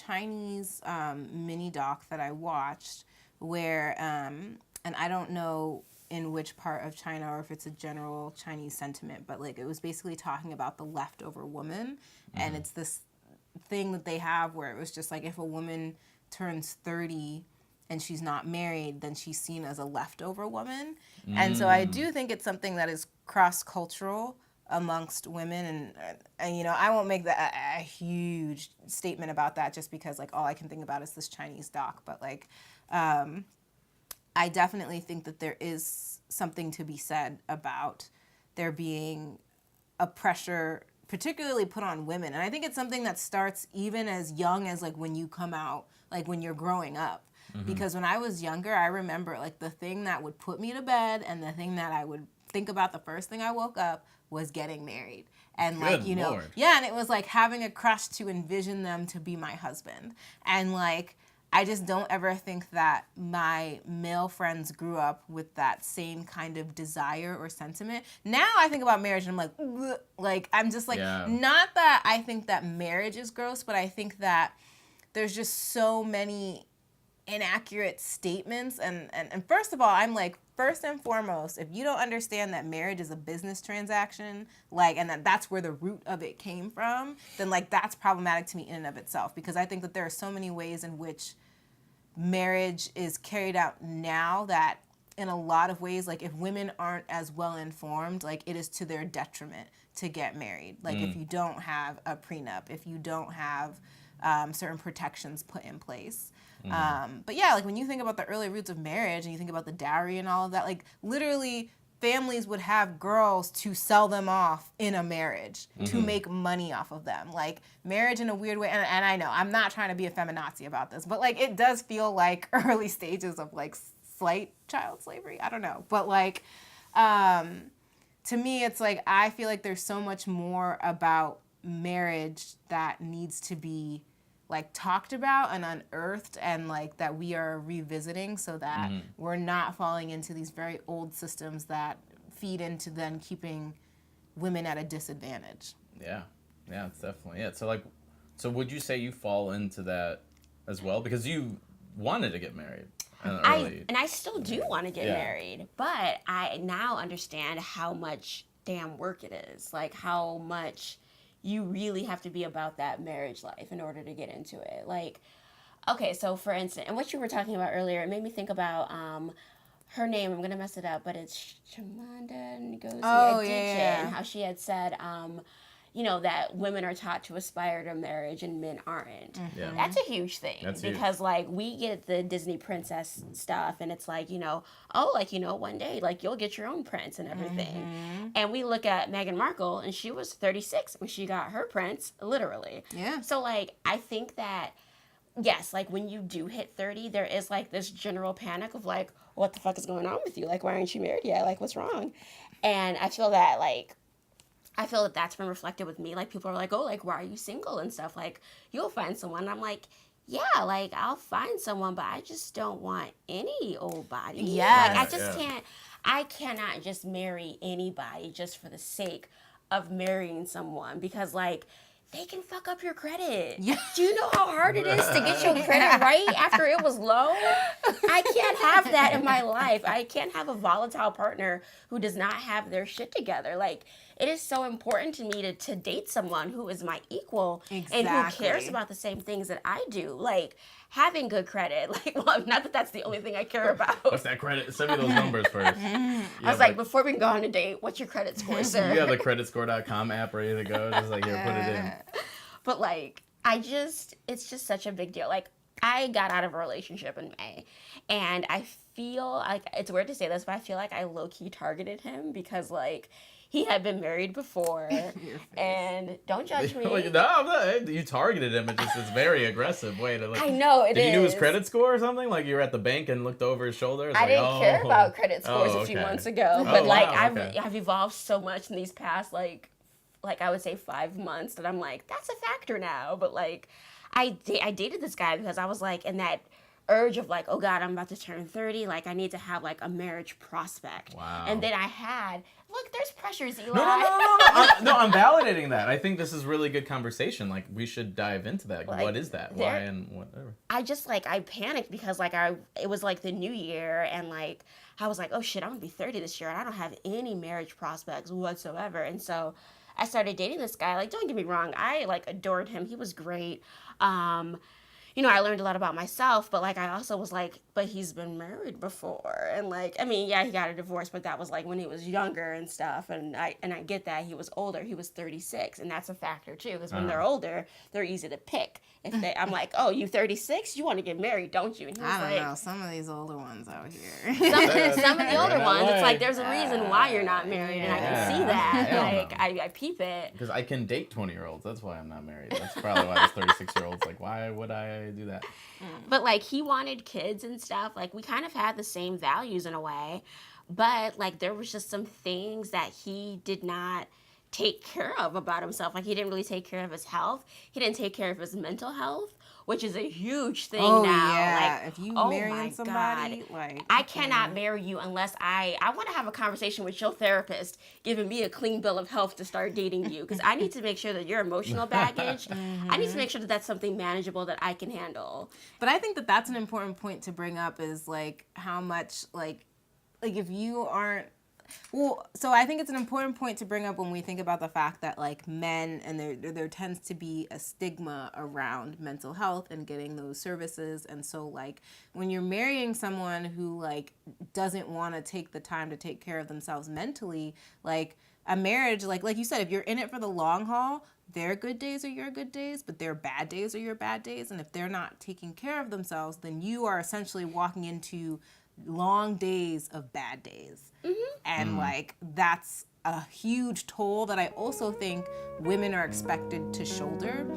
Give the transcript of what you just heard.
Chinese mini doc that I watched where, and I don't know in which part of China or if it's a general Chinese sentiment, but like it was basically talking about the leftover woman. And it's this thing that they have where it was just like if a woman turns 30 and she's not married, then she's seen as a leftover woman. And so I do think it's something that is cross-cultural amongst women, and you know, I won't make that a huge statement about that just because like all I can think about is this Chinese doc, but like I definitely think that there is something to be said about there being a pressure particularly put on women, and I think it's something that starts even as young as like when you come out, like when you're growing up. Because when I was younger, I remember like the thing that would put me to bed and the thing that I would think about the first thing I woke up was getting married. And like, you know, and it was like having a crush to envision them to be my husband. And like, I just don't ever think that my male friends grew up with that same kind of desire or sentiment. Now I think about marriage and I'm like, ugh. Like, I'm just like, not that I think that marriage is gross, but I think that there's just so many inaccurate statements. And first of all, I'm like, first and foremost, if you don't understand that marriage is a business transaction, like, and that's where the root of it came from, then like that's problematic to me in and of itself, because I think that there are so many ways in which marriage is carried out now that in a lot of ways, like if women aren't as well informed, like it is to their detriment to get married. Like if you don't have a prenup, if you don't have certain protections put in place. But yeah, like when you think about the early roots of marriage and you think about the dowry and all of that, like literally families would have girls to sell them off in a marriage to make money off of them. Like marriage in a weird way, and I know I'm not trying to be a feminazi about this, but like it does feel like early stages of like slight child slavery. I don't know. But like to me, it's like I feel like there's so much more about marriage that needs to be like talked about and unearthed, and like that we are revisiting so that we're not falling into these very old systems that feed into then keeping women at a disadvantage. Yeah, it's definitely it. So would you say you fall into that as well? Because you wanted to get married. I still do want to get married, but I now understand how much damn work it is. Like how much you really have to be about that marriage life in order to get into it. Like, okay, so for instance, and what you were talking about earlier, it made me think about her name. I'm gonna mess it up, but it's Shamanda Ngozi Adichie, and how she had said, you know, that women are taught to aspire to marriage and men aren't. That's a huge thing. Because like we get the Disney princess stuff and it's like, you know, oh, like, you know, one day like you'll get your own prince and everything. And we look at Meghan Markle and she was 36 when she got her prince, literally. So like I think that yes, like when you do hit 30, there is like this general panic of like, what the fuck is going on with you? Like, why aren't you married yet? Like, what's wrong? And I feel that that's been reflected with me. Like, people are like, oh, like, why are you single and stuff? Like, you'll find someone. And I'm like, yeah, like, I'll find someone, but I just don't want any old body. Like, I just can't, I cannot just marry anybody just for the sake of marrying someone because, like, they can fuck up your credit. Do you know how hard it is to get your credit right after it was low? I can't have that in my life. I can't have a volatile partner who does not have their shit together. Like, it is so important to me to date someone who is my equal and who cares about the same things that I do. Like, having good credit. Like, well, not that that's the only thing I care about. What's that credit? Send me those numbers first. I was like, before we can go on a date, what's your credit score, sir? You have the creditscore.com app ready to go. Just like, here, put it in. But, like, it's just such a big deal. Like, I got out of a relationship in May, and I feel like, it's weird to say this, but I feel like I low-key targeted him because, like, he had been married before, and don't judge me. No, I'm not. You targeted him. It's very aggressive way to. Like, I know it is. Did you know his credit score or something? Like you were at the bank and looked over his shoulder. I didn't care about credit scores a few months ago, but I've evolved so much in these past like I would say 5 months that I'm like that's a factor now. But like I dated this guy because I was like in that urge of like, oh God, I'm about to turn 30. Like I need to have like a marriage prospect. Wow. And then I had, look, there's pressures, Eli. No, I'm validating that. I think this is really good conversation. Like we should dive into that. Like, what is that? Why and whatever. I just like, I panicked because like it was like the new year and like, I was like, oh shit, I'm gonna be 30 this year and I don't have any marriage prospects whatsoever. And so I started dating this guy. Like, don't get me wrong, I like adored him. He was great. You know, I learned a lot about myself, but like I also was like, but he's been married before. And like, I mean, yeah, he got a divorce, but that was like when he was younger and stuff. And I get that he was older. He was 36, and that's a factor too, because when they're older, they're easy to pick. If they, I'm like, oh, you 36, you want to get married, don't you? And he was I don't know, some of these older ones out here. some of the older ones, it's like way. there's a reason why you're not married, and I can see that. Hell Like no. I peep it. Because I can date 20-year-olds. That's why I'm not married. That's probably why this 36-year-old's like, why would I do that? But like he wanted kids and stuff. Like we kind of had the same values in a way, but like there was just some things that he did not take care of about himself. Like he didn't really take care of his health. He didn't take care of his mental health, which is a huge thing now. Yeah. Like If you oh marrying my somebody, God. like I cannot marry you unless I want to have a conversation with your therapist, giving me a clean bill of health to start dating you, because I need to make sure that your emotional baggage, I need to make sure that that's something manageable that I can handle. But I think that that's an important point to bring up is like how much like if you aren't so I think it's an important point to bring up when we think about the fact that like men and there tends to be a stigma around mental health and getting those services, and so like when you're marrying someone who like doesn't want to take the time to take care of themselves mentally, like a marriage, like you said, if you're in it for the long haul, their good days are your good days, but their bad days are your bad days, and if they're not taking care of themselves, then you are essentially walking into long days of bad days. And like that's a huge toll that I also think women are expected to shoulder.